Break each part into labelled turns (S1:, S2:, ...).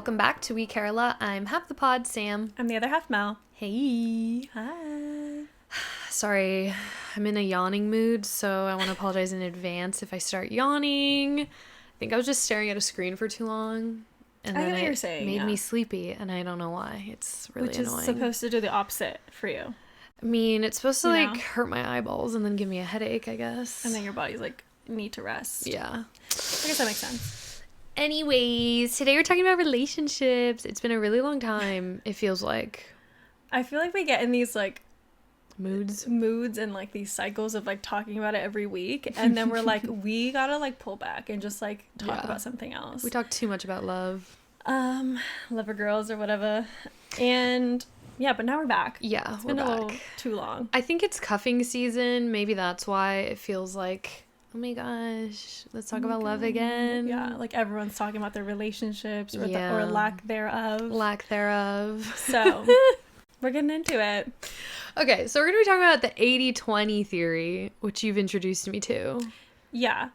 S1: welcome back to We Carla. I'm half the pod, Sam.
S2: I'm the other half, Mel.
S1: Hey.
S2: Hi.
S1: Sorry, I'm in a yawning mood, so I want to apologize in advance if I start yawning. I think I was just staring at a screen for too long, and
S2: I
S1: then
S2: get what
S1: it
S2: you're saying,
S1: made
S2: yeah.
S1: me sleepy, and I don't know why. It's really
S2: Which
S1: annoying.
S2: is supposed to do the opposite for you.
S1: I mean, it's supposed to,
S2: You
S1: like,
S2: know?
S1: hurt my eyeballs and then give me a headache, I guess.
S2: And then your body's like, need to rest.
S1: Yeah.
S2: I guess that makes sense.
S1: Anyways, today we're talking about relationships. It's been a really long time, it feels like.
S2: I feel like we get in these like
S1: Moods.
S2: and like these cycles of like talking about it every week, and then we're like, we gotta like pull back and just like talk
S1: Yeah.
S2: about something else.
S1: We talk too much about love.
S2: Lover girls or whatever. And yeah, but now we're back.
S1: Yeah,
S2: It's
S1: we're
S2: been
S1: back.
S2: a little too long.
S1: I think it's cuffing season. Maybe that's why it feels like, oh my gosh, let's talk about love again.
S2: Yeah, like everyone's talking about their relationships or
S1: Yeah.
S2: or lack thereof.
S1: Lack thereof.
S2: So we're getting into it.
S1: Okay, so we're going to be talking about the 80-20 theory, which you've introduced me to.
S2: Yeah.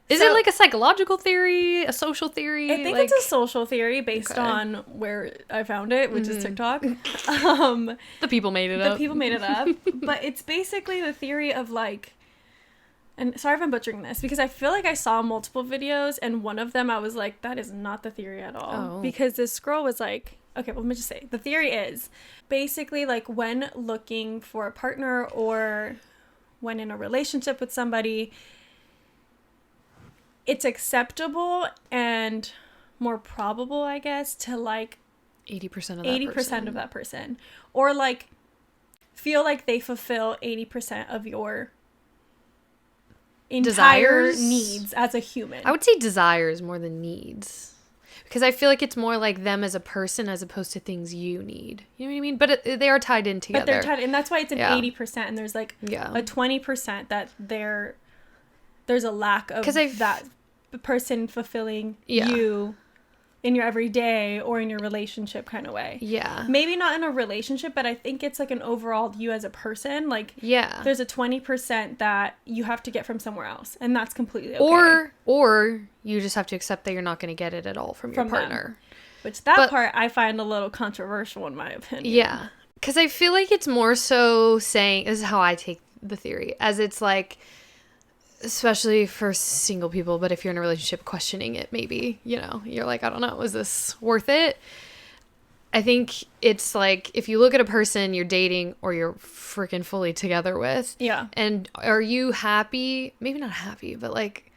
S1: Is
S2: So-
S1: it like a psychological theory, a social theory?
S2: I think
S1: like,
S2: it's a social theory based
S1: Okay.
S2: on where I found it, which is TikTok.
S1: the people made it
S2: The
S1: up.
S2: people made it up. But it's basically the theory of like, and sorry if I'm butchering this, because I feel like I saw multiple videos, and one of them I was like, that is not the theory at all.
S1: Oh.
S2: Because this girl was like, okay, well, let me just say, the theory is basically like when looking for a partner or when in a relationship with somebody, it's acceptable and more probable, I guess, to like
S1: 80% of that
S2: 80%
S1: person.
S2: of that person, or like feel like they fulfill 80% of your entire
S1: Desires?
S2: needs as a human.
S1: I would say desires more than needs. Because I feel like it's more like them as a person as opposed to things you need. You know what I mean? But they are tied in together.
S2: But they're tied, and that's why it's an
S1: Yeah.
S2: 80%, and there's like
S1: Yeah.
S2: a 20% that there's a lack of
S1: 'Cause
S2: that person fulfilling
S1: Yeah.
S2: you in your everyday or in your relationship kind of way.
S1: Yeah.
S2: Maybe not in a relationship, but I think it's like an overall you as a person. Like,
S1: Yeah.
S2: there's a 20% that you have to get from somewhere else, and that's completely okay.
S1: Or you just have to accept that you're not going to get it at all from your
S2: From them.
S1: partner.
S2: Which that
S1: but-
S2: part I find a little controversial in my opinion.
S1: Yeah. Because I feel like it's more so saying, this is how I take the theory, as it's like, especially for single people, but if you're in a relationship, questioning it, maybe, you know, you're like, I don't know, is this worth it? I think it's like, if you look at a person you're dating or you're freaking fully together with,
S2: Yeah.
S1: and are you happy? Maybe not happy, but like,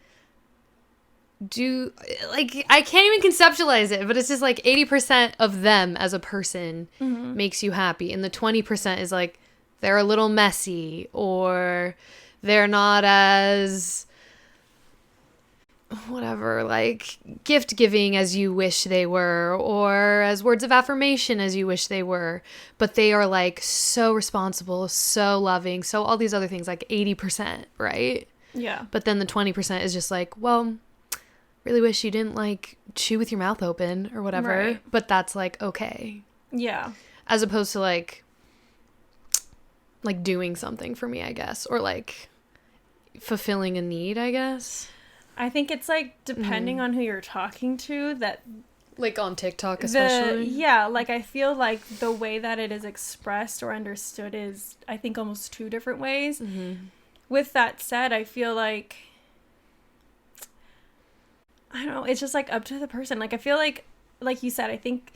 S1: I can't even conceptualize it, but it's just like 80% of them as a person makes you happy, and the 20% is like they're a little messy, or they're not as whatever, like gift giving as you wish they were, or as words of affirmation as you wish they were, but they are like so responsible, so loving, so all these other things, like 80%, right?
S2: Yeah.
S1: But then the 20% is just like, well, really wish you didn't like chew with your mouth open or whatever.
S2: Right.
S1: But that's like okay.
S2: Yeah.
S1: As opposed to like doing something for me, I guess. Or like fulfilling a need, I guess.
S2: I think it's like depending on who you're talking to, that
S1: Like on TikTok especially.
S2: like I feel like the way that it is expressed or understood is, I think, almost two different ways.
S1: Mm-hmm.
S2: With that said, I feel like, I don't know, it's just like up to the person. Like, I feel like you said, I think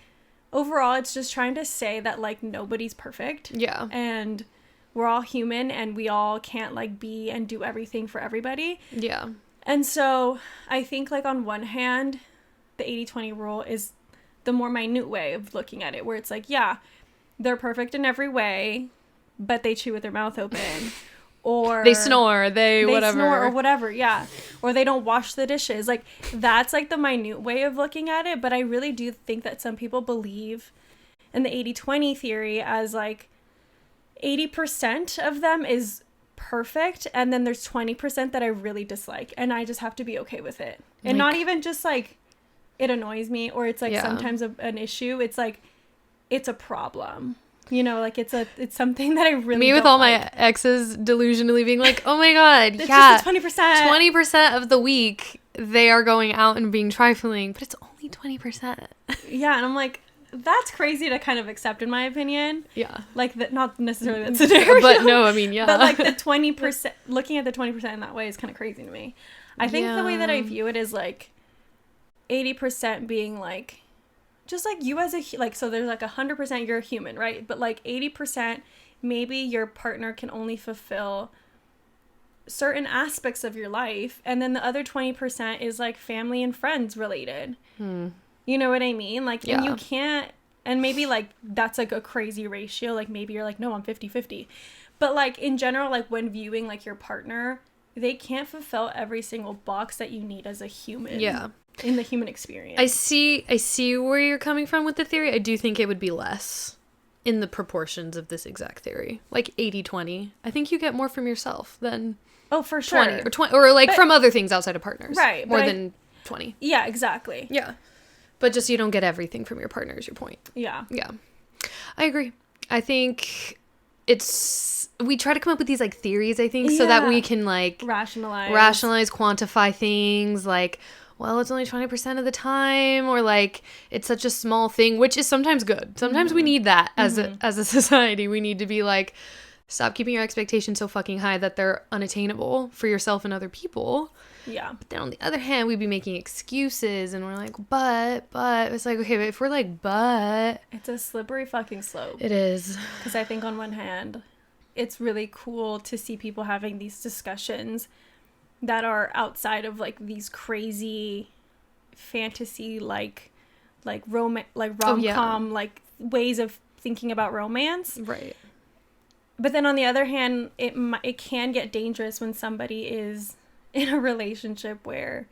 S2: overall it's just trying to say that like nobody's perfect.
S1: Yeah.
S2: And we're all human, and we all can't like be and do everything for everybody.
S1: Yeah.
S2: And so I think like on one hand, the 80-20 rule is the more minute way of looking at it, where it's like, yeah, they're perfect in every way, but they chew with their mouth open. Or
S1: They snore, they whatever.
S2: snore or whatever, yeah. Or they don't wash the dishes. Like, that's like the minute way of looking at it. But I really do think that some people believe in the 80-20 theory as like 80% of them is perfect, and then there's 20% that I really dislike, and I just have to be okay with it. And
S1: Like-
S2: not even just like it annoys me, or it's like
S1: Yeah.
S2: sometimes an issue. It's like it's a problem. You know, like it's something that I really
S1: Me with
S2: don't
S1: all
S2: like.
S1: my exes delusionally being like, oh my god,
S2: It's
S1: yeah,
S2: just 20%.
S1: 20% of the week they are going out and being trifling, but it's only only 20%.
S2: Yeah, and I'm like, that's crazy to kind of accept, in my opinion.
S1: Yeah.
S2: Like, that, not necessarily that scenario.
S1: But no, I mean, yeah.
S2: But, like, the 20%, looking at the 20% in that way is kind of crazy to me. I think the way that I view it is, like, 80% being, like, just, like, you as a, like, so there's, like, 100% you're a human, right? But, like, 80%, maybe your partner can only fulfill certain aspects of your life, and then the other 20% is, like, family and friends related. You know what I mean? Like, and you can't, and maybe, like, that's, like, a crazy ratio. Like, maybe you're like, no, I'm 50-50. But, like, in general, like, when viewing, like, your partner, they can't fulfill every single box that you need as a human.
S1: Yeah.
S2: In the human experience.
S1: I see where you're coming from with the theory. I do think it would be less in the proportions of this exact theory. Like 80-20. I think you get more from yourself than
S2: oh, for sure.
S1: 20 or like, but, from other things outside of partners.
S2: Right.
S1: More than 20.
S2: Yeah, exactly.
S1: Yeah. But just you don't get everything from your partner is your point.
S2: Yeah.
S1: Yeah. I agree. I think we try to come up with these, like, theories, I think, so that we can, like, rationalize, quantify things, like, well, it's only 20% of the time, or, like, it's such a small thing, which is sometimes good. Sometimes we need that as a society. We need to be like, stop keeping your expectations so fucking high that they're unattainable for yourself and other people.
S2: Yeah.
S1: But then on the other hand, we'd be making excuses, and we're like, but it's like, okay, but if we're like, but
S2: it's a slippery fucking slope.
S1: It is.
S2: Because I think on one hand, it's really cool to see people having these discussions that are outside of, like, these crazy fantasy, like rom-com, like, ways of thinking about romance.
S1: Right.
S2: But then on the other hand, it can get dangerous when somebody is in a relationship where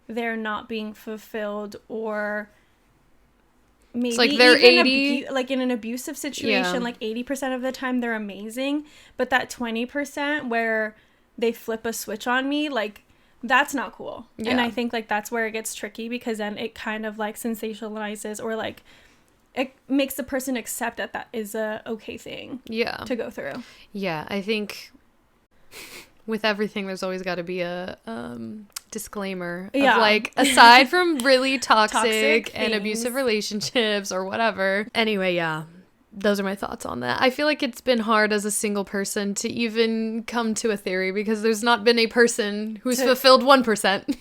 S2: they're not being fulfilled, or maybe it's like they're even 80, like in an abusive situation, like 80% of the time they're amazing, but that 20% where they flip a switch on me, like, that's not cool. Yeah. And I think, like, that's where it gets tricky, because then it kind of, like, sensationalizes, or, like, it makes the person accept that that is a okay thing to go through. Yeah,
S1: I think with everything, there's always got to be a disclaimer of, like, aside from really toxic and abusive relationships or whatever. Anyway, those are my thoughts on that. I feel like it's been hard as a single person to even come to a theory, because there's not been a person who's fulfilled 1%.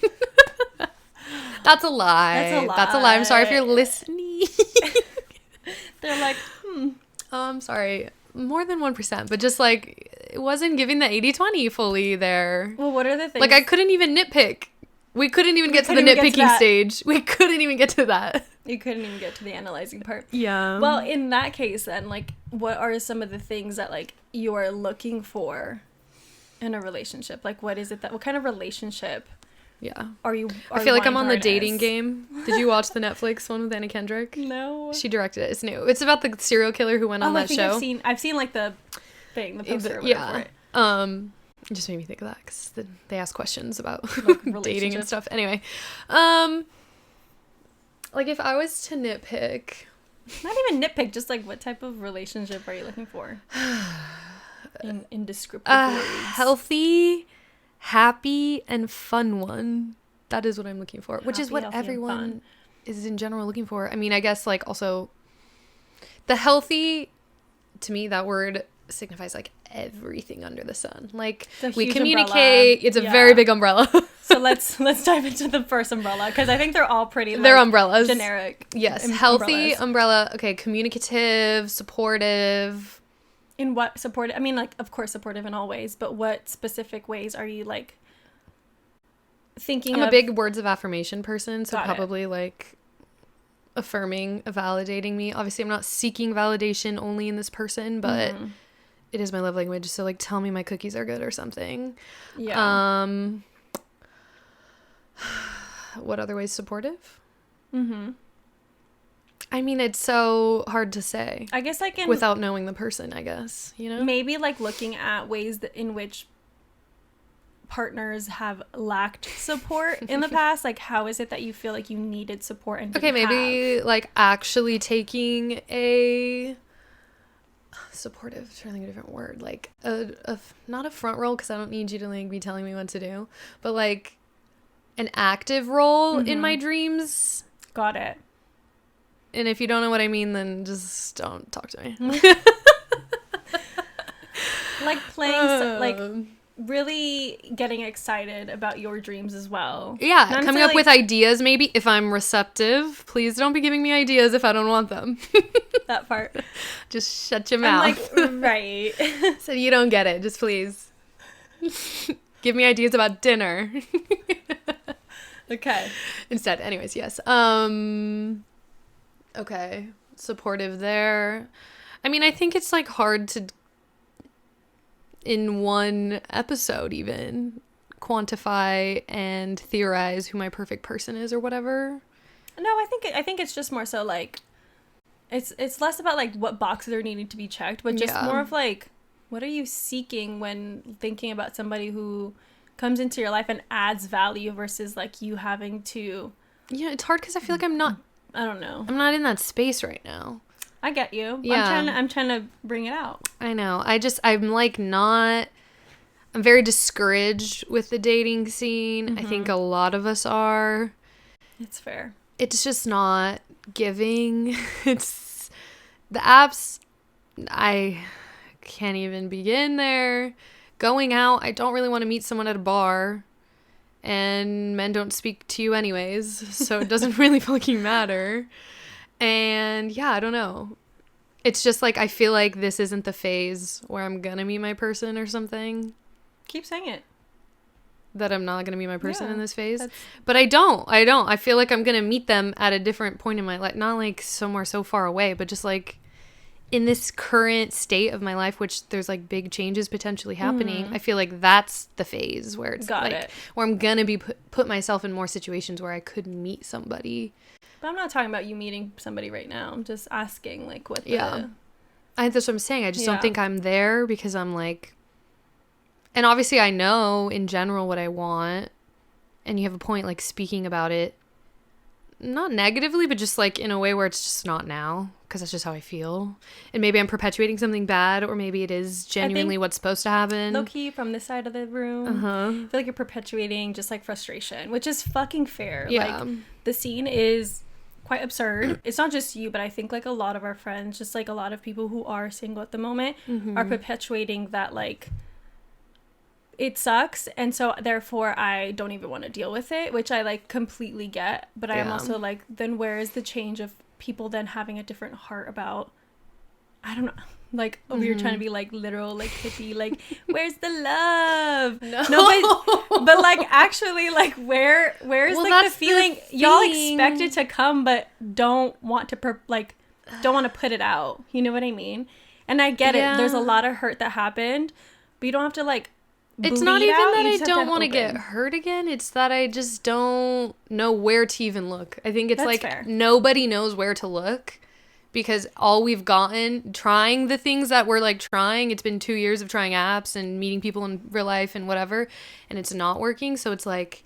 S1: That's a lie. That's a lie. I'm sorry if you're listening.
S2: They're like,
S1: I'm sorry. More than 1%, but just, like, it wasn't giving the 80-20 fully there.
S2: Well, what are the things?
S1: Like, I couldn't even nitpick. We couldn't even get to the nitpicking stage. We couldn't even get to that.
S2: You couldn't even get to the analyzing part.
S1: Yeah.
S2: Well, in that case, then, like, what are some of the things that, like, you are looking for in a relationship? Like, what kind of relationship are you
S1: I feel like I'm on the dating game. Did you watch the Netflix one with Anna Kendrick?
S2: No.
S1: She directed it. It's new. It's about the serial killer who went on that show.
S2: I've seen like the thing, the poster or whatever for it.
S1: It just made me think of that, because they ask questions about
S2: like
S1: dating and stuff. Anyway, like, if I was to nitpick,
S2: not even nitpick, just, like, what type of relationship are you looking for? in descriptive words.
S1: Healthy, happy, and fun one. That is what I'm looking for, which is what everyone is in general looking for. I mean, I guess, like, also the healthy, to me, that word signifies, like, everything under the sun. Like, we communicate. Umbrella. It's a very big umbrella.
S2: So let's dive into the first umbrella, because I think they're all pretty, like,
S1: they're umbrellas.
S2: Generic.
S1: Yes. Healthy umbrella. Okay. Communicative, supportive.
S2: In what supportive? I mean, like, of course, supportive in all ways, but what specific ways are you, like, thinking of?
S1: I'm a big words of affirmation person, so probably like affirming, validating me. Obviously, I'm not seeking validation only in this person, but it is my love language. So, like, tell me my cookies are good or something. Yeah. What other ways? Supportive? I mean, it's so hard to say.
S2: I guess, like,
S1: without knowing the person, I guess, you know?
S2: Maybe, like, looking at ways in which partners have lacked support in the past. Like, how is it that you feel like you needed support and didn't
S1: maybe, like, actually taking a supportive, trying to think of a different word. Like, not a front role, because I don't need you to, like, be telling me what to do. But, like, an active role in my dreams.
S2: Got it.
S1: And if you don't know what I mean, then just don't talk to me.
S2: Like playing, like really getting excited about your dreams as well.
S1: Yeah,
S2: Not
S1: coming up
S2: necessarily-
S1: with ideas maybe if I'm receptive. Please don't be giving me ideas if I don't want them.
S2: that part.
S1: Just shut your
S2: I'm
S1: mouth.
S2: like, right.
S1: So you don't get it. Just please. Give me ideas about dinner.
S2: Okay.
S1: Instead. Anyways, yes. Okay. Supportive there. I mean, I think it's like hard to in one episode even quantify and theorize who my perfect person is or whatever.
S2: No, I think it's just more so like it's less about like what boxes are needing to be checked, but just
S1: Yeah.
S2: more of like what are you seeking when thinking about somebody who comes into your life and adds value versus like you having to,
S1: Yeah, it's hard because I feel like I'm not
S2: I don't know.
S1: in that space right now.
S2: I get you.
S1: Yeah.
S2: I'm trying to bring it out.
S1: I know. I'm like not. I'm very discouraged with the dating scene. I think a lot of us are.
S2: It's fair.
S1: It's just not giving. It's the apps. I can't even begin there. Going out, I don't really want to meet someone at a bar. And men don't speak to you anyways, so it doesn't really fucking matter. And yeah, I don't know. It's just like I feel like this isn't the phase where I'm gonna meet my person or something.
S2: Keep saying it.
S1: That I'm not gonna meet my person
S2: Yeah,
S1: in this phase.
S2: that's-
S1: But I don't. I feel like I'm gonna meet them at a different point in my life. Not like somewhere so far away, but just like in this current state of my life, which there's like big changes potentially happening. I feel like that's the phase where it's
S2: Got
S1: like
S2: it.
S1: where I'm gonna be put myself in more situations where I could meet somebody.
S2: But I'm not talking about you meeting somebody right now. I'm just asking like what the
S1: Yeah. That's what I'm saying. I just
S2: Yeah.
S1: don't think I'm there because I'm like, and obviously I know in general what I want, and you have a point like speaking about it, not negatively, but just like in a way where it's just not now because that's just how I feel, and maybe I'm perpetuating something bad, or maybe it is genuinely what's supposed to happen.
S2: low key from this side of the room. I feel like you're perpetuating just like frustration, which is fucking fair.
S1: Yeah.
S2: Like the scene is quite absurd. It's not just you, but I think like a lot of our friends, just like a lot of people who are single at the moment, are perpetuating that like it sucks, and so therefore I don't even want to deal with it, which I like completely get. But I am
S1: Yeah.
S2: also like, then where is the change of people then having a different heart about, I don't know, like we were trying to be like literal like hippie, like where's the love? No, but like actually like where's
S1: Well,
S2: like the
S1: that's the
S2: feeling y'all
S1: thing.
S2: expect it to come but don't want to don't want to put it out, you know what I mean? And I get it, there's a
S1: Yeah.
S2: lot of hurt that happened, but you don't have to like
S1: It's not
S2: bleed
S1: even
S2: out,
S1: that
S2: you
S1: I
S2: just have
S1: don't
S2: have
S1: want to get
S2: open.
S1: hurt again. It's that I just don't know where to even look. I think it's
S2: That's
S1: like
S2: fair.
S1: nobody knows where to look because all we've gotten trying the things that we're like trying. It's been 2 years of trying apps and meeting people in real life and whatever, and it's not working. So it's like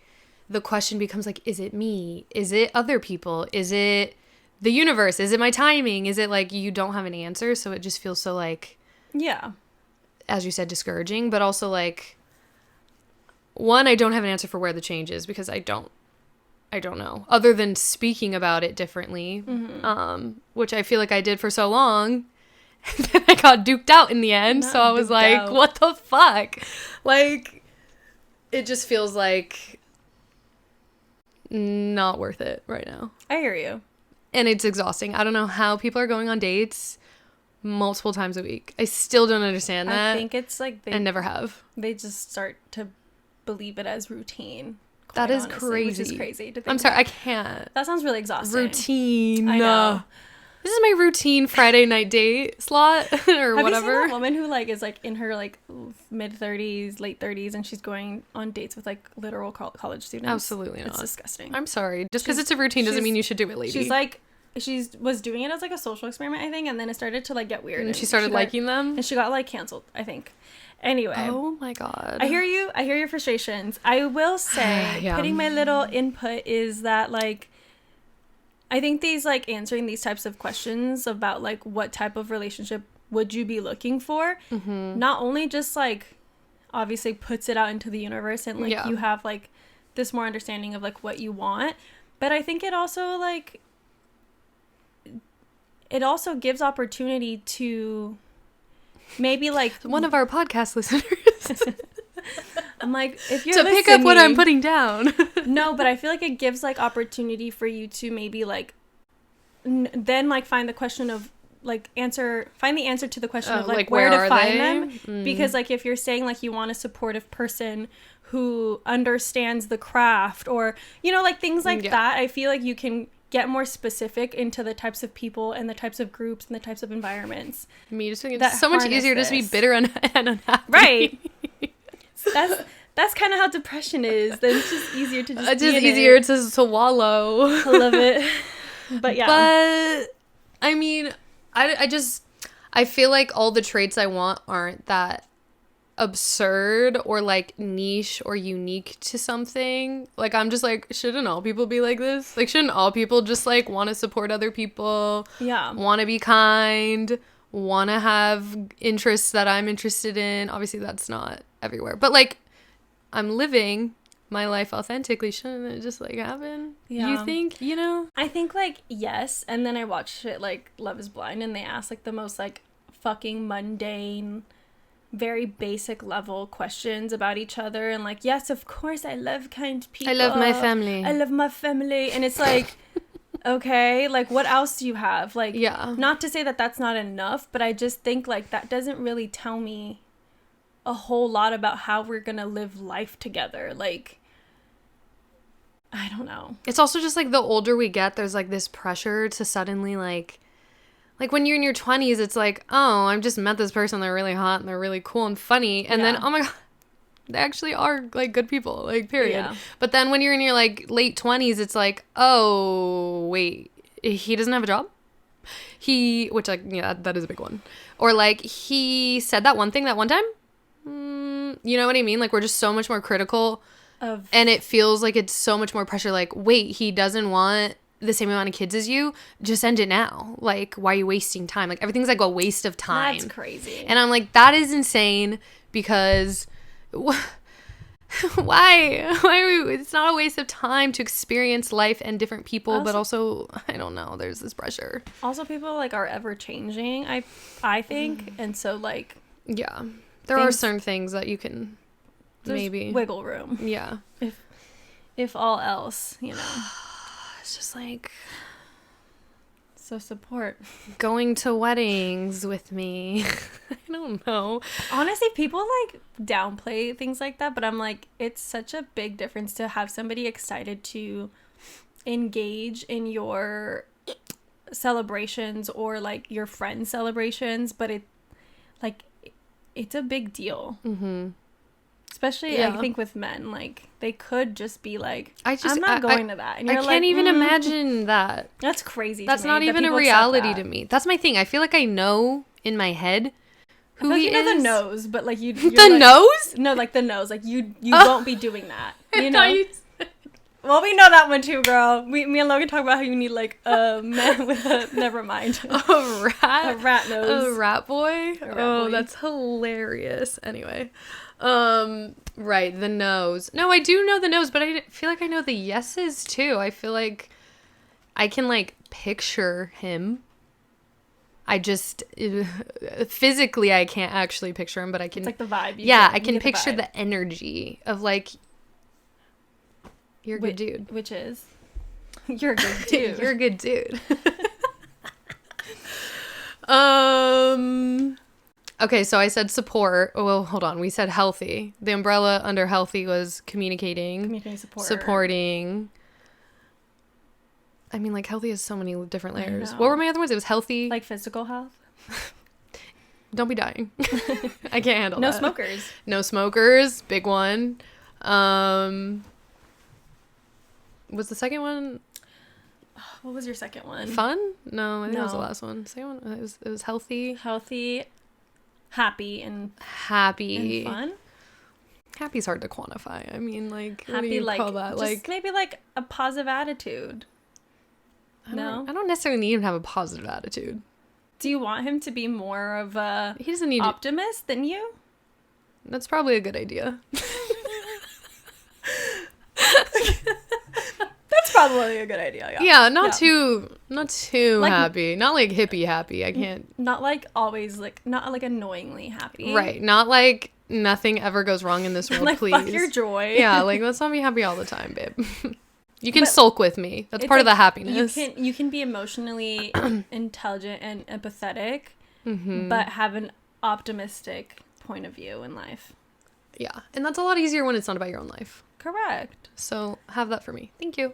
S1: the question becomes like, is it me? Is it other people? Is it the universe? Is it my timing? Is it like you don't have an answer? So it just feels so like,
S2: Yeah.
S1: as you said, discouraging, but also like, one, I don't have an answer for where the change is because I don't know, other than speaking about it differently, which I feel like I did for so long. And then I got duped out in the end,
S2: Not
S1: so I was
S2: duped
S1: like,
S2: out.
S1: what the fuck? Like, it just feels like not worth it right now.
S2: I hear you.
S1: And it's exhausting. I don't know how people are going on dates multiple times a week. I still don't understand that.
S2: I think it's like
S1: and never have.
S2: they just start to believe it as routine.
S1: That
S2: quite
S1: is
S2: honestly, which is
S1: crazy.
S2: crazy to think
S1: I'm sorry,
S2: about.
S1: I can't.
S2: That sounds really exhausting.
S1: Routine.
S2: I know.
S1: This is my routine Friday night date slot or
S2: Have you seen
S1: whatever.
S2: that woman who like is like in her like mid 30s, late 30s, and she's going on dates with like literal college students?
S1: Absolutely
S2: It's
S1: not.
S2: disgusting.
S1: I'm sorry. Just because
S2: She's-
S1: it's a routine doesn't
S2: she's-
S1: mean you should do it, lady.
S2: She's like, was doing it as like a social experiment, I think, and then it started to like get weird.
S1: and she started
S2: got-
S1: liking them.
S2: and she got like canceled, I think. Anyway.
S1: Oh my god.
S2: I hear you. I hear your frustrations. I will say,
S1: Yeah.
S2: putting my little input is that, like, I think these, like, answering these types of questions about, like, what type of relationship would you be looking for, not only just, like, obviously puts it out into the universe and, like,
S1: Yeah.
S2: you have, like, this more understanding of, like, what you want, But I think it also, like, it also gives opportunity to maybe, like,
S1: One of our podcast listeners.
S2: I'm like, if you're
S1: to pick up what I'm putting down.
S2: No, but I feel like it gives, like, opportunity for you to maybe, like, then, like, find the question of, like, find the answer to the question of, like where to find them. Because, like, if you're saying, like, you want a supportive person who understands the craft, or, you know, like, things like that, I feel like you can get more specific into the types of people and the types of groups and the types of environments.
S1: Me just think it's so much easier just to be bitter and unhappy.
S2: Right. That's kind of how depression is. Then it's just easier to just
S1: it's just easier to wallow.
S2: I love it. But yeah.
S1: But I mean, I feel like all the traits I want aren't that absurd or like niche or unique to something. Like, I'm just like, shouldn't all people be like this? Like, shouldn't all people just like want to support other people?
S2: Yeah.
S1: Want to be kind, want to have interests that I'm interested in. Obviously that's not everywhere, but like, I'm living my life authentically. Shouldn't it just like happen?
S2: Yeah.
S1: You think, you know?
S2: I think, like, yes. And then I watched it, like, Love is Blind, and they asked, like, the most, like, fucking mundane, very basic level questions about each other. And, like, yes, of course, I love kind people.
S1: I love my family.
S2: I love my family. And it's like, okay, like, what else do you have? Like,
S1: yeah.
S2: Not to say that that's not enough, but I just think, like, that doesn't really tell me a whole lot about how we're gonna live life together. Like, I don't know.
S1: It's also just like the older we get, there's like this pressure to suddenly like when you're in your 20s, it's like, oh, I've just met this person, they're really hot and they're really cool and funny, and then, oh my god, they actually are like good people, like, period. Yeah. But then when you're in your like late 20s, it's like, oh wait, he doesn't have a job, which, like, yeah, that is a big one, or like he said that one thing that one time, you know what I mean? Like, we're just so much more critical and it feels like it's so much more pressure. Like, wait, he doesn't want the same amount of kids as you, just end it now. Like, why are you wasting time? Like, everything's like a waste of time.
S2: That's crazy.
S1: And I'm like, that is insane, because why are we, it's not a waste of time to experience life and different people, but also, I don't know, there's this pressure.
S2: Also, people, like, are ever changing, I think. And so, like,
S1: yeah, there are certain things that you can maybe
S2: wiggle room.
S1: Yeah.
S2: If all else, you know.
S1: It's just like,
S2: so support.
S1: Going to weddings with me. I don't know.
S2: Honestly, people like downplay things like that, but I'm like, it's such a big difference to have somebody excited to engage in your celebrations or like your friends' celebrations, but it's a big deal. Mm-hmm. Especially, I think, with men, like, they could just be like, I'm not going to that. And
S1: I can't even imagine that.
S2: That's crazy.
S1: That's not even a reality to me. That's my thing. I feel like I know in my head who he is.
S2: You know the nose, but like you.
S1: The nose?
S2: No, like the nose. Like you won't be doing that. You know. Well, we know that one too, girl. Me and Logan talk about how you need like a man with a never mind.
S1: A rat
S2: nose.
S1: A rat boy. Boy. That's hilarious. Anyway. Right, the nose. No, I do know the nose, but I feel like I know the yeses too. I feel like I can like picture him. I just physically I can't actually picture him, but I can.
S2: It's like the vibe.
S1: I can picture the energy of like, you're a good dude.
S2: Which is, you're a good dude.
S1: You're a good dude. Okay, so I said support. Oh, well, hold on. We said healthy. The umbrella under healthy was communicating, supporting. I mean, like, healthy has so many different layers. What were my other ones? It was healthy.
S2: Like physical health?
S1: Don't be dying. I can't handle that.
S2: No smokers.
S1: No smokers. Big one. Was the second one?
S2: What was your second one?
S1: Fun? No, I think that was the last one. Second one, it was healthy.
S2: Healthy. Happy and fun.
S1: Happy's hard to quantify. I mean, like,
S2: happy,
S1: what do you
S2: like,
S1: call that?
S2: Just
S1: like,
S2: maybe like a positive attitude.
S1: I don't necessarily need him to have a positive attitude.
S2: Do you want him to be more of a
S1: he doesn't need
S2: optimist than you?
S1: That's probably a good idea.
S2: That's probably a good idea.
S1: Yeah, not too
S2: Like-
S1: happy. Not like hippie happy. I can't.
S2: Not like always, like not like annoyingly happy.
S1: Right. Not like nothing ever goes wrong in this world,
S2: Like
S1: please.
S2: fuck your joy.
S1: Yeah, like let's not be happy all the time, babe. You can
S2: But
S1: sulk with me. That's
S2: it's
S1: part of
S2: like
S1: the happiness.
S2: You can be emotionally intelligent and empathetic,
S1: Mm-hmm.
S2: but have an optimistic point of view in life.
S1: Yeah, and that's a lot easier when it's not about your own life.
S2: Correct.
S1: So have that for me. Thank you.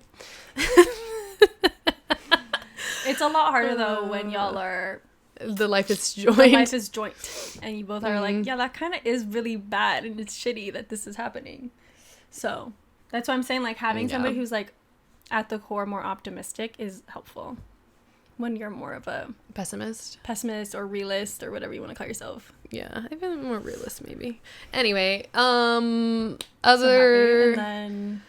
S2: It's a lot harder though when y'all are
S1: The life is
S2: the
S1: joined.
S2: life is joint and you both are like,
S1: Mhm.
S2: yeah, that kind of is really bad and it's shitty that this is happening. So that's why I'm saying like having somebody
S1: Yeah.
S2: who's like at the core more optimistic is helpful when you're more of a
S1: Pessimist.
S2: pessimist or realist or whatever you want to call yourself.
S1: Yeah, I've been more realist maybe. Anyway,
S2: So
S1: other
S2: happy. And then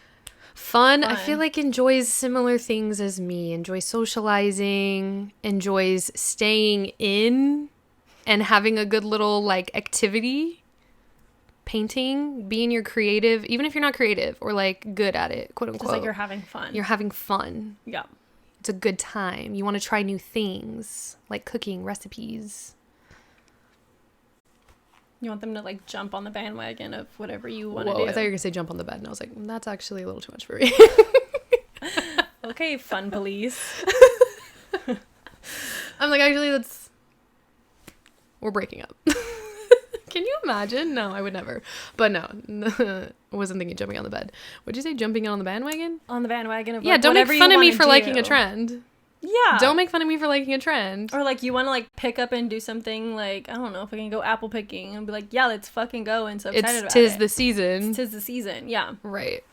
S1: fun. I
S2: fun.
S1: feel like enjoys similar things as me. Enjoys socializing, enjoys staying in and having a good little like activity. Painting, being your creative, even if you're not creative or like good at it, quote
S2: just
S1: unquote.
S2: like you're having fun.
S1: You're having fun.
S2: Yeah.
S1: It's a good time. You want to try new things, like cooking, recipes.
S2: You want them to like jump on the bandwagon of whatever you want
S1: Whoa,
S2: to do.
S1: I thought you were going to say jump on the bed. And I was like, that's actually a little too much for me.
S2: Okay, fun police.
S1: I'm like, actually, we're breaking up. Can you imagine? No, I would never. But no, I wasn't thinking jumping on the bed. Would you say jumping on the bandwagon?
S2: On the bandwagon of
S1: Yeah,
S2: like,
S1: don't make
S2: whatever you
S1: fun of me
S2: wanna
S1: for liking a
S2: do.
S1: trend.
S2: Yeah.
S1: Don't make fun of me for liking a trend.
S2: Or like you want to like pick up and do something like, I don't know, if we can go apple picking and be like, yeah, let's fucking go and so excited about
S1: Tis
S2: it.
S1: the season.
S2: Tis the season. Yeah.
S1: Right.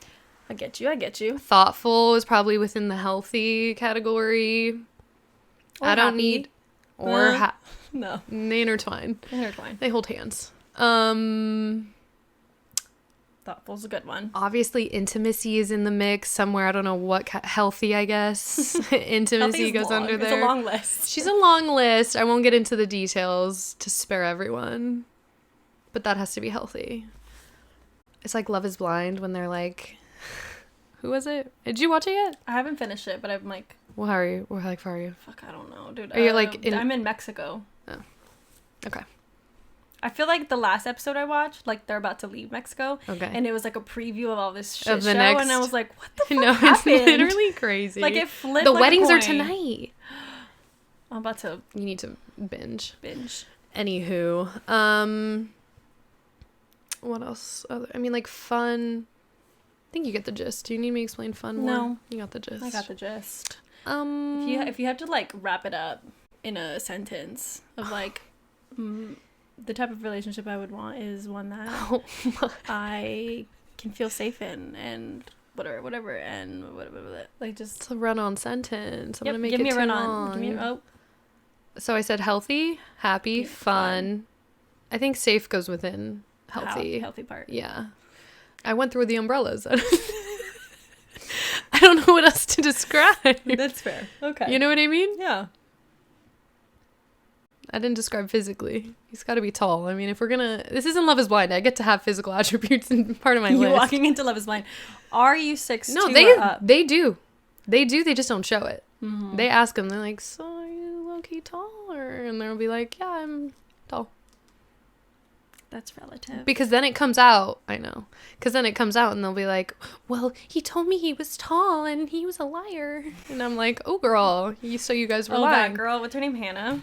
S2: I get you. I get you.
S1: Thoughtful is probably within the healthy category.
S2: Or
S1: I don't
S2: happy.
S1: need or
S2: No.
S1: they intertwine.
S2: Intertwine.
S1: They hold hands.
S2: Thoughtful's a good one.
S1: Obviously intimacy is in the mix somewhere. I don't know what healthy, I guess. Intimacy
S2: Healthy is
S1: goes
S2: long.
S1: under there.
S2: It's a long list.
S1: She's a long list. I won't get into the details to spare everyone. But that has to be healthy. It's like Love is Blind when they're like, who was it? Did you watch it yet?
S2: I haven't finished it, but I'm like,
S1: Well, how are you? Or like, far are you?
S2: fuck, I don't know, dude.
S1: Are you, like,
S2: I'm in Mexico.
S1: Okay.
S2: I feel like the last episode I watched, like they're about to leave Mexico,
S1: Okay.
S2: and it was like a preview of all this shit
S1: Of the
S2: show,
S1: next-
S2: and I was like, what the fuck
S1: No,
S2: happened?
S1: it's literally crazy.
S2: Like it flipped.
S1: the
S2: like a
S1: weddings are
S2: coin.
S1: tonight.
S2: I'm about to
S1: You need to binge.
S2: binge.
S1: Anywho, what else? I mean, like fun. I think you get the gist. Do you need me to explain fun more?
S2: No.
S1: You got the gist.
S2: I got the gist.
S1: Um,
S2: If you had to like wrap it up in a sentence of like, the type of relationship I would want is one that
S1: oh my.
S2: I can feel safe in and whatever and whatever. Like just
S1: It's a run-on sentence. I'm gonna make
S2: give
S1: it
S2: me a
S1: too
S2: run
S1: long.
S2: on. Give me
S1: So I said healthy, happy,
S2: Yeah,
S1: fun. I think safe goes within healthy.
S2: healthy part.
S1: Yeah. I went through the umbrellas. I don't know what else to describe.
S2: That's fair. Okay.
S1: You know what I mean?
S2: Yeah.
S1: I didn't describe physically. He's got to be tall. I mean, if we're gonna, this isn't Love Is Blind. I get to have physical attributes in part of my
S2: You
S1: list.
S2: walking into Love Is Blind. Are you 6'2"
S1: No,
S2: or up?
S1: they do. They do. They just don't show it.
S2: Mhm.
S1: They ask them. They're like, "So are you low key taller?" And they'll be like, "Yeah, I'm tall."
S2: That's relative.
S1: Because then it comes out. I know. Because then it comes out, and they'll be like, "Well, he told me he was tall, and he was a liar." And I'm like, "Oh, girl, so you guys were
S2: Oh,
S1: lying."
S2: that girl. What's her name? Hannah.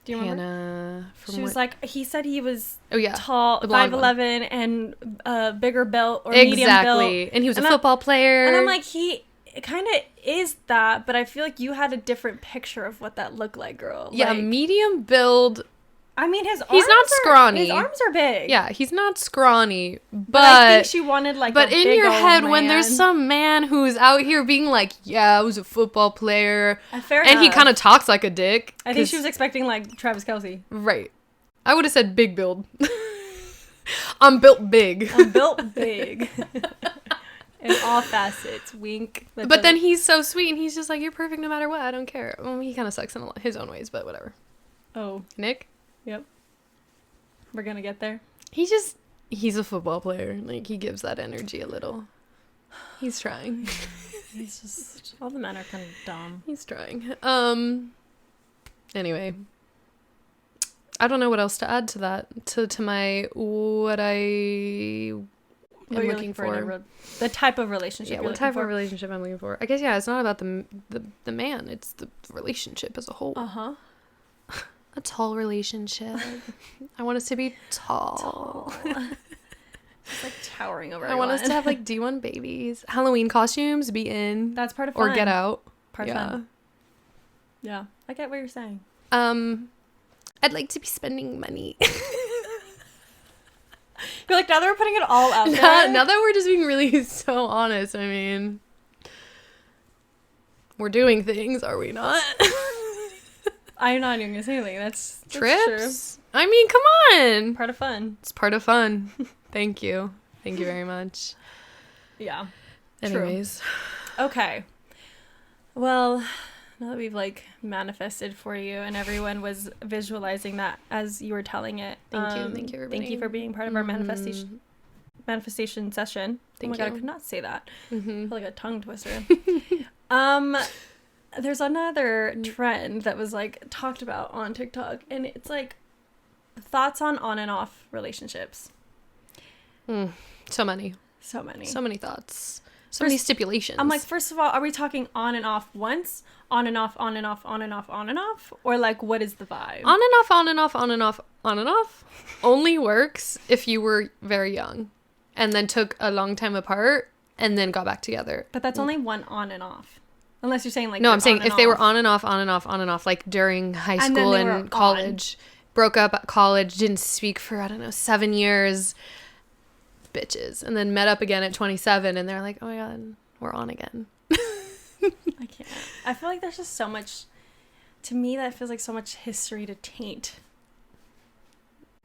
S2: Do you remember?
S1: Hannah.
S2: She was like, he said he was
S1: "Oh yeah,
S2: tall,
S1: the blonde one.
S2: 5'11", and bigger belt or medium built.
S1: exactly." And he was a
S2: And
S1: football player.
S2: And I'm like, he kind of is that, but I feel like you had a different picture of what that looked like, girl.
S1: yeah,
S2: Like,
S1: medium build.
S2: I mean, his
S1: He's
S2: arms
S1: not
S2: are-
S1: scrawny.
S2: His arms are big.
S1: Yeah, he's not scrawny,
S2: But I think she wanted like.
S1: But
S2: a
S1: in
S2: big
S1: your
S2: old
S1: head, when there's
S2: man.
S1: some man who's out here being like, "Yeah, I was a football player,"
S2: Fair
S1: and he
S2: enough.
S1: kind of talks like a dick.
S2: I think
S1: 'cause-
S2: she was expecting like Travis Kelce.
S1: right. I would have said big build. I'm built big.
S2: I'm built big. In all facets. Wink.
S1: But then he's so sweet, and he's just like, "You're perfect no matter what. I don't care." Well, he kind of sucks in his own ways, but whatever.
S2: Oh,
S1: Nick,
S2: yep. We're gonna get there.
S1: he's a football player. Like, he gives that energy a little. He's trying.
S2: He's just, all the men are kind of dumb.
S1: He's trying. Anyway. I don't know what else to add to that. To my, what I am looking for.
S2: The type of relationship
S1: Yeah, what type of relationship I'm looking for. I guess, yeah, it's not about the man. It's the relationship as a whole.
S2: Uh-huh.
S1: A tall relationship. I want us to be tall.
S2: It's like towering over
S1: I want us to have like D1 babies. Halloween costumes, be in.
S2: That's part of fun.
S1: Or get out.
S2: Part of fun. Yeah, I get what you're saying.
S1: I'd like to be spending money.
S2: You're like, now that we're putting it all out there.
S1: Now that we're just being really so honest, I mean, we're doing things, are we not?
S2: I'm not even gonna say anything. That's
S1: trips.
S2: True.
S1: I mean, come on.
S2: Part of fun.
S1: It's part of fun. Thank you very much.
S2: Yeah.
S1: Anyways.
S2: True. Okay. Well, now that we've like manifested for you and everyone was visualizing that as you were telling it.
S1: Thank you everybody.
S2: Thank you for being part of our manifestation session.
S1: Thank you.
S2: God, I could not say that. I feel like a tongue twister. There's another trend that was like talked about on TikTok, and it's like thoughts on and off relationships.
S1: So many thoughts. So many stipulations.
S2: I'm like, first of all, are we talking on and off once? On and off, on and off, on and off, on and off? Or like, what is the vibe?
S1: On and off, on and off, on and off, on and off only works if you were very young and then took a long time apart and then got back together.
S2: But that's only one on and off. Unless you're saying like...
S1: No, I'm saying if they were on and off, on and off, on and off, like during high school and college, broke up at college, didn't speak for, I don't know, 7 years, bitches. And then met up again at 27 and they're like, oh my God, we're on again.
S2: I can't. I feel like there's just so much... To me, that feels like so much history to taint.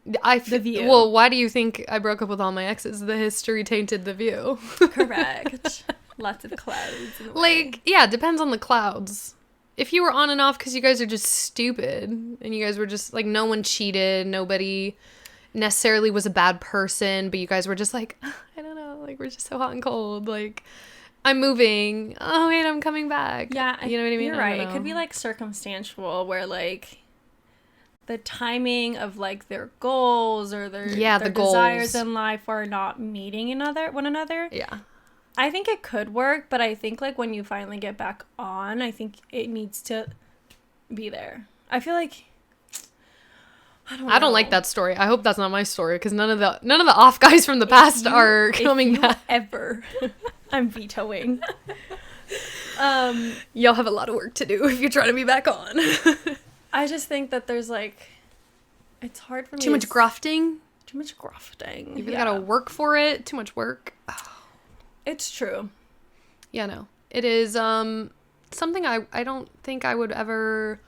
S2: The View.
S1: Well, why do you think I broke up with all my exes? The history tainted The View.
S2: Correct. Lots of clouds in the way.
S1: Like, yeah, depends on the clouds. If you were on and off because you guys are just stupid and you guys were just like, no one cheated, nobody necessarily was a bad person, but you guys were just like, I don't know, like we're just so hot and cold, like I'm moving, oh wait, I'm coming back.
S2: Yeah,
S1: you know what I mean?
S2: You're right. It could be like circumstantial where like the timing of like their goals or their desires in life are not meeting one another.
S1: Yeah.
S2: I think it could work, but I think like when you finally get back on, I think it needs to be there. I feel like I don't
S1: like that story. I hope that's not my story because none of the off guys from the past are coming back
S2: ever. I'm vetoing.
S1: Y'all have a lot of work to do if you're trying to be back on.
S2: I just think that there's like, it's hard for me.
S1: Too much grafting.
S2: You've
S1: gotta work for it. Too much work. Oh.
S2: It's true.
S1: Yeah, no. It is something I don't think I would ever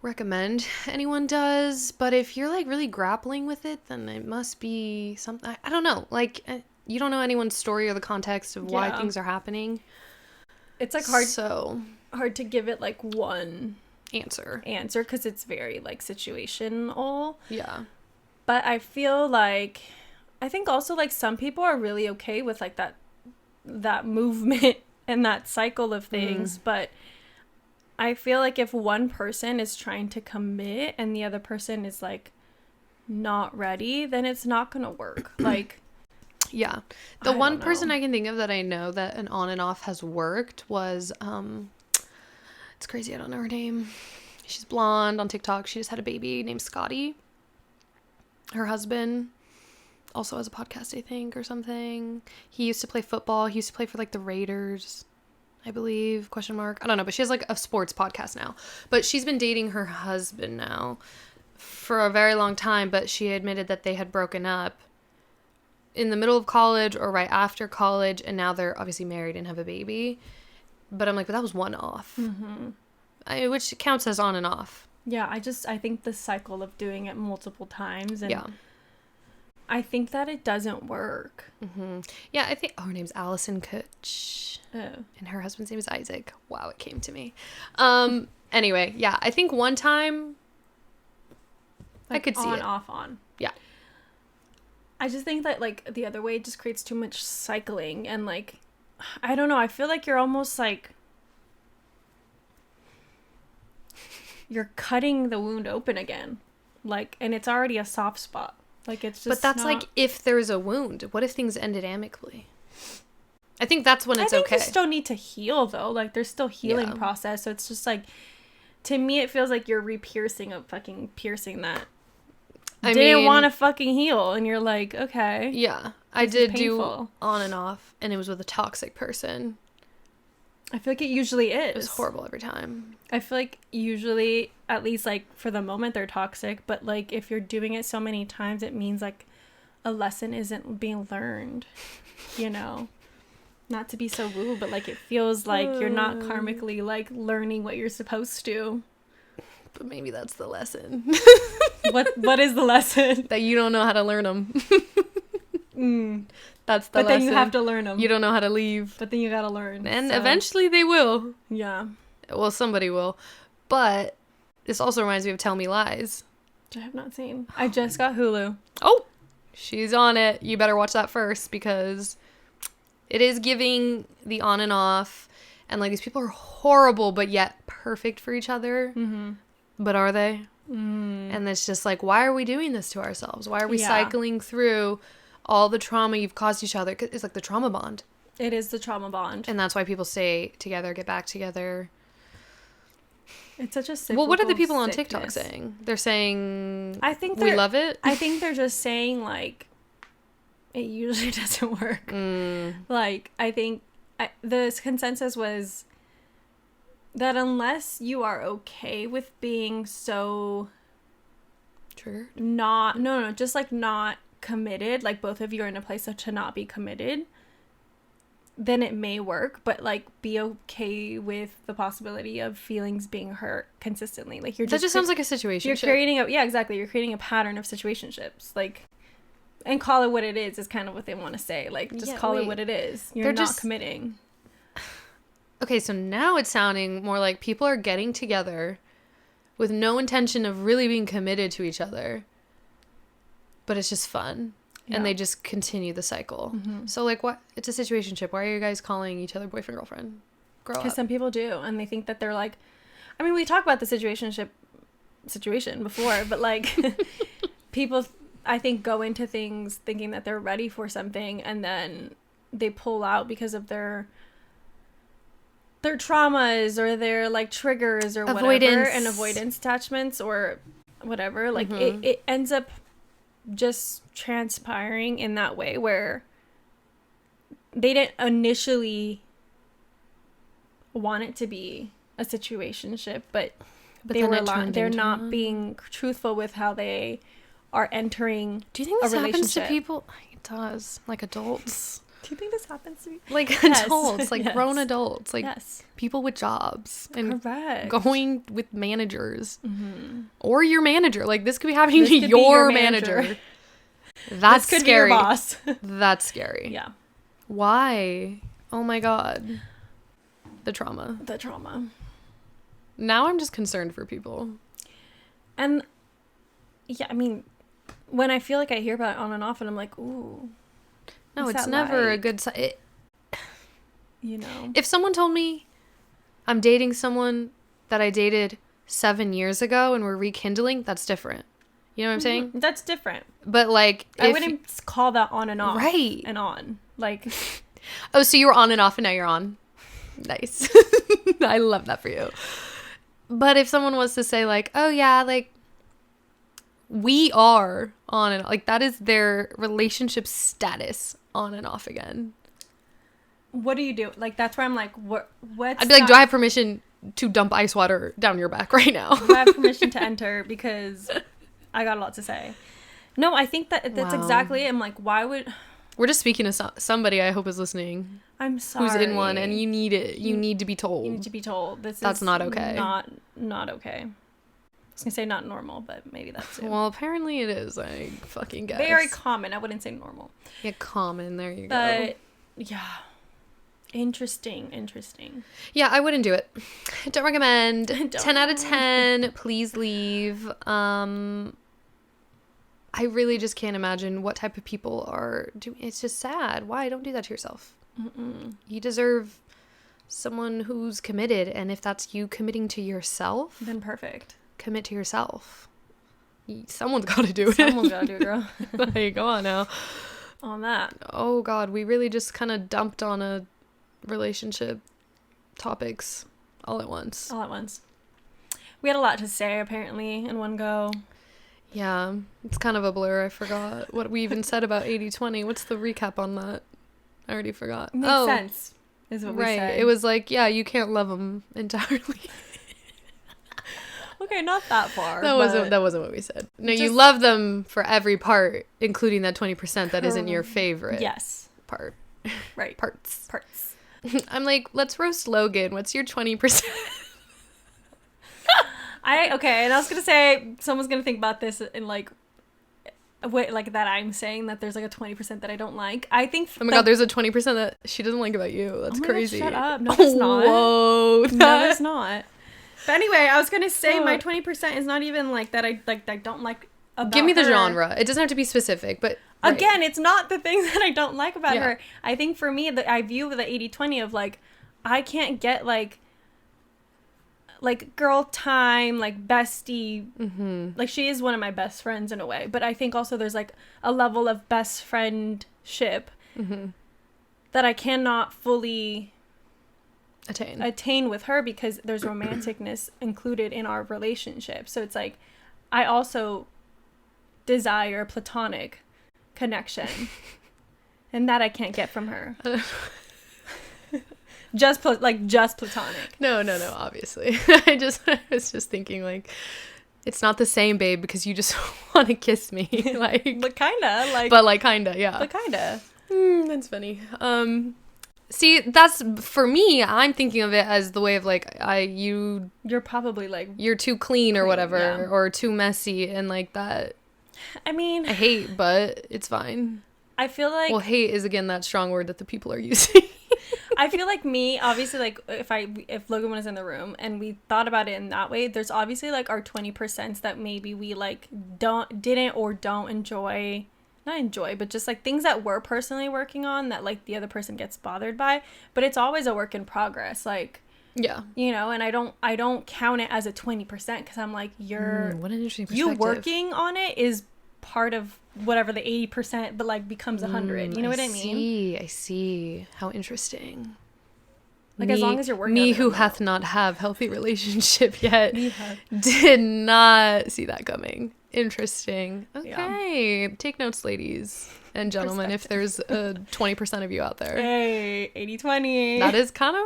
S1: recommend anyone does, but if you're like really grappling with it, then it must be something. I don't know. Like you don't know anyone's story or the context of why things are happening.
S2: It's like hard to give it like one answer because it's very like situational.
S1: Yeah.
S2: But I feel like I think also like some people are really okay with like that movement and that cycle of things, but I feel like if one person is trying to commit and the other person is like not ready, then it's not gonna work. Like,
S1: yeah, the one person I can think of that I know that an on and off has worked was it's crazy, I don't know her name. She's blonde on TikTok. She just had a baby named Scotty. Her husband also has a podcast, I think, or something. He used to play football. He used to play for like the Raiders, I believe, ? I don't know, but she has like a sports podcast now. But she's been dating her husband now for a very long time, but she admitted that they had broken up in the middle of college or right after college, and now they're obviously married and have a baby. But I'm like, but that was one off. Which counts as on and off.
S2: Yeah, I think the cycle of doing it multiple times and I think that it doesn't work.
S1: Yeah, I think her name's Allison Kutch.
S2: Oh.
S1: And her husband's name is Isaac. Wow, it came to me. Anyway, yeah, I think one time
S2: like
S1: I could see
S2: on,
S1: it.
S2: off, on.
S1: Yeah.
S2: I just think that like the other way just creates too much cycling and like I don't know. I feel like you're almost like you're cutting the wound open again. Like, and it's already a soft spot. Like, it's just
S1: But that's
S2: not...
S1: like if there's a wound. What if things ended amicably? I think that's when it's
S2: I think
S1: okay.
S2: you still need to heal, though. Like, there's still healing process. So it's just like, to me, it feels like you're re-piercing a fucking piercing that didn't want to fucking heal. And you're like, okay.
S1: Yeah. I did do on and off, and it was with a toxic person.
S2: I feel like it usually is.
S1: It was horrible every time.
S2: I feel like usually, at least like for the moment, they're toxic. But like if you're doing it so many times, it means like a lesson isn't being learned, you know? Not to be so woo, but like it feels like you're not karmically like learning what you're supposed to.
S1: But maybe that's the lesson.
S2: What is the lesson?
S1: That you don't know how to learn them. That's the lesson. But
S2: then you have to learn them.
S1: You don't know how to leave.
S2: But then you gotta learn.
S1: And eventually they will.
S2: Yeah.
S1: Well, somebody will. But this also reminds me of Tell Me Lies.
S2: Which I have not seen. I just got Hulu.
S1: Oh! She's on it. You better watch that first because it is giving the on and off. And like these people are horrible but yet perfect for each other. Mm-hmm. But are they? And it's just like, why are we doing this to ourselves? Why are we cycling through all the trauma you've caused each other? It's like the trauma bond.
S2: It is the trauma bond.
S1: And that's why people stay together, get back together.
S2: It's such a cyclical
S1: Well, what are the people on
S2: sickness.
S1: TikTok saying? They're saying,
S2: I think
S1: we love it.
S2: I think they're just saying, like, it usually doesn't work. Like, I think the consensus was that unless you are okay with being so
S1: triggered,
S2: just like not committed, like both of you are in a place to not be committed, then it may work, but like be okay with the possibility of feelings being hurt consistently. Like
S1: that just sounds like a situation.
S2: You're creating exactly. You're creating a pattern of situationships, like, and call it what it is kind of what they want to say. Like, just call it what it is. You're not committing.
S1: Okay, so now it's sounding more like people are getting together with no intention of really being committed to each other, but it's just fun. And they just continue the cycle. So, like, what? It's a situationship. Why are you guys calling each other boyfriend, girlfriend? Grow up.
S2: Because some people do. And they think that they're like... I mean, we talked about the situation before. But, like, people, I think, go into things thinking that they're ready for something. And then they pull out because of their traumas or their, like, triggers or whatever. And avoidance attachments or whatever. Like, it ends up just transpiring in that way where they didn't initially want it to be a situationship, but they're not being truthful with how they are entering.
S1: Do you think this happens to people? It does, like adults.
S2: Do you think this happens to me?
S1: Like adults, like grown adults, like people with jobs and going with managers or your manager. Like this could be happening to your manager. That's scary. Be your boss. That's scary.
S2: Yeah.
S1: Why? Oh my God. The trauma. Now I'm just concerned for people.
S2: And yeah, I mean, when I feel like I hear about it on and off and I'm like, ooh.
S1: No, it's never a good sign.
S2: You know.
S1: If someone told me I'm dating someone that I dated 7 years ago and we're rekindling, that's different. You know what I'm saying?
S2: That's different.
S1: But like,
S2: I wouldn't call that on and off.
S1: Right.
S2: And on. Like.
S1: Oh, so you were on and off and now you're on. Nice. I love that for you. But if someone was to say like, oh yeah, like we are on and like that is their relationship status on and off again.
S2: What do you do? Like that's where I'm like, what's
S1: I'd be like, do I have permission to dump ice water down your back right now?
S2: Do I have permission to enter? Because I got a lot to say. No, I think that's exactly it. I'm like, why would...
S1: We're just speaking to somebody I hope is listening.
S2: I'm sorry.
S1: Who's in one and you need it. You need to be told.
S2: You need to be told.
S1: That's not okay.
S2: Not okay. I was going to say not normal, but maybe that's it.
S1: Well, apparently it is. I fucking guess.
S2: Very common. I wouldn't say normal.
S1: Yeah, common. There you go.
S2: But, yeah. Interesting.
S1: Yeah, I wouldn't do it. Don't recommend. 10 out of 10. Please leave. I really just can't imagine what type of people are doing. It's just sad. Why? Don't do that to yourself. You deserve someone who's committed, and if that's you committing to yourself,
S2: Then perfect.
S1: commit to yourself. Someone's got to do it.
S2: Someone's gotta do it, girl.
S1: Like, go on now.
S2: On that.
S1: Oh God, we really just kind of dumped on a relationship topics all at once.
S2: All at once. We had a lot to say, apparently, in one go.
S1: Yeah, it's kind of a blur. I forgot what we even said about 80-20. What's the recap on that? I already forgot.
S2: Makes sense, is what we said.
S1: It was like, yeah, you can't love them entirely.
S2: Okay, not that far.
S1: That wasn't what we said. No, you
S2: Just-
S1: love them for every part, including that 20% that isn't your favorite
S2: Yes.
S1: part.
S2: Right.
S1: Parts.
S2: Parts.
S1: I'm like, let's roast Logan. What's your 20%?
S2: Okay, and I was gonna say, someone's gonna think about this in like, wait, like that I'm saying that there's like a 20% that I don't like. I think.
S1: Oh my God, there's a 20% that she doesn't like about you. That's
S2: Oh my God,
S1: crazy.
S2: shut up. No, there's not.
S1: Whoa.
S2: No, there's not. But anyway, I was gonna say my 20% is not even like that. I don't like. About
S1: Give me the
S2: her.
S1: genre. It doesn't have to be specific, but right.
S2: Again, it's not the things that I don't like about
S1: Yeah.
S2: her. I think for me, I view the 80-20 of like, I can't get like girl time, like bestie.
S1: Mm-hmm.
S2: Like she is one of my best friends in a way, but I think also there's like a level of best friendship
S1: Mm-hmm.
S2: that I cannot fully
S1: attain.
S2: with her because there's romanticness included in our relationship. So it's like I also desire platonic connection and that I can't get from her. just platonic.
S1: No, obviously. I was just thinking like, it's not the same, babe, because you just want to kiss me. Like,
S2: But kinda
S1: yeah.
S2: But kinda.
S1: That's funny. See, that's, for me, I'm thinking of it as the way of like,
S2: You're probably like,
S1: you're too clean or whatever,
S2: yeah.
S1: or too messy, and like that,
S2: I mean,
S1: I hate, but it's fine.
S2: I feel like
S1: Well, hate is again that strong word that the people are using.
S2: I feel like me, obviously, like if Logan was in the room and we thought about it in that way, there's obviously like our 20% that maybe we like don't enjoy, not enjoy, but just like things that we're personally working on that like the other person gets bothered by. But it's always a work in progress, like,
S1: Yeah.
S2: you know. And I don't count it as a 20% because I'm like,
S1: What an interesting perspective.
S2: you working on it is part of whatever the 80%, but like becomes 100. You know what I mean?
S1: I see. How interesting.
S2: Like, as long as you're working on
S1: me
S2: it,
S1: who
S2: it'll
S1: hath not have healthy relationship yet,
S2: Me have.
S1: did not see that coming. Interesting.
S2: Yeah.
S1: Okay. Take notes, ladies and gentlemen, if there's a 20% of you out there.
S2: Hey, 80-20.
S1: That is kind of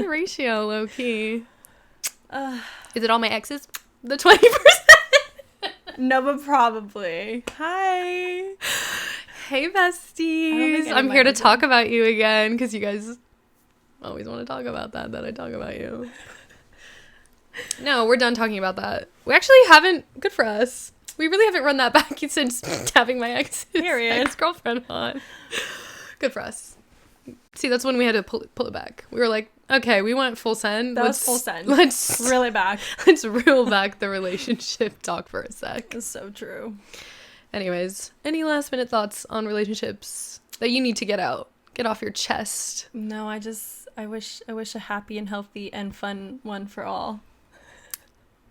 S1: our ratio, low key. Is it all my exes? The 20%?
S2: No, but probably. Hi.
S1: Hey,
S2: I don't
S1: besties.
S2: think
S1: I'm
S2: any
S1: here to
S2: might be.
S1: talk about you again because you guys always want to talk about that I talk about you. No, we're done talking about that. We actually haven't. Good for us. We really haven't run that back since having my ex-girlfriend on. Good for us. See, that's when we had to pull it back. We were like, okay, we went full send.
S2: That was full send.
S1: Let's
S2: Really back.
S1: let's reel back the relationship talk for a sec.
S2: That's so true.
S1: Anyways, any last minute thoughts on relationships that you need to get out? Get off your chest.
S2: No, I wish a happy and healthy and fun one for all.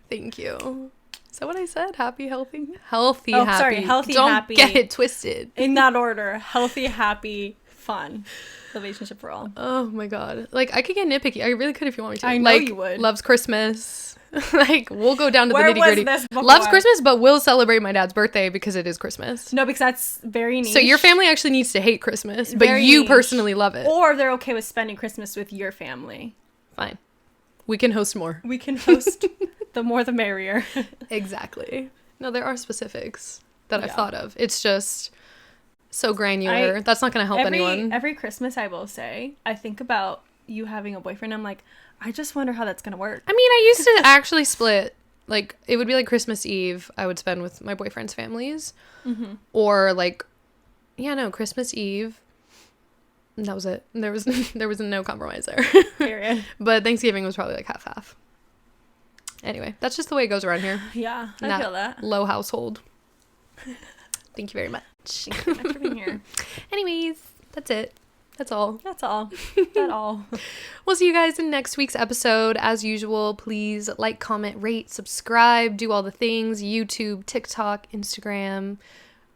S1: Thank you. Is that what I said? Happy, healthy? Healthy,
S2: Oh,
S1: happy.
S2: sorry, healthy,
S1: Don't
S2: happy.
S1: get it twisted.
S2: In that order. Healthy, happy, fun. Relationship for all.
S1: Oh my God. Like, I could get nitpicky. I really could if you want me to.
S2: I know
S1: like,
S2: you would.
S1: Loves Christmas. Like, we'll go down to
S2: Where
S1: the nitty
S2: was
S1: gritty.
S2: this before?
S1: Loves Christmas, but will celebrate my dad's birthday because it is Christmas.
S2: No, because that's very niche.
S1: So your family actually needs to hate Christmas, but
S2: Very
S1: you
S2: niche.
S1: personally love it.
S2: Or they're okay with spending Christmas with your family.
S1: Fine. We can host more.
S2: We can host the more the merrier.
S1: Exactly. No, there are specifics that I've
S2: Yeah.
S1: thought of. It's just so granular. That's not going to help anyone.
S2: Every Christmas, I will say, I think about you having a boyfriend. I'm like, I just wonder how that's going to work.
S1: I mean, I used to actually split. Like, it would be like Christmas Eve I would spend with my boyfriend's families.
S2: Mm-hmm.
S1: Or like, Christmas Eve. And that was it. There was no compromise there.
S2: Period.
S1: But Thanksgiving was probably like half. Anyway, that's just the way it goes around here.
S2: Yeah, I
S1: Not
S2: feel that.
S1: Low household. Thank you very much.
S2: Thank you so much for being here.
S1: Anyways, that's it. That's all.
S2: That's all. That's all.
S1: We'll see you guys in next week's episode. As usual, please like, comment, rate, subscribe, do all the things. YouTube, TikTok, Instagram.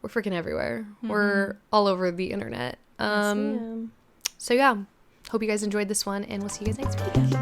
S1: We're freaking everywhere. We're all over the internet.
S2: Yes, ma'am.
S1: So yeah, hope you guys enjoyed this one, and we'll see you guys next week.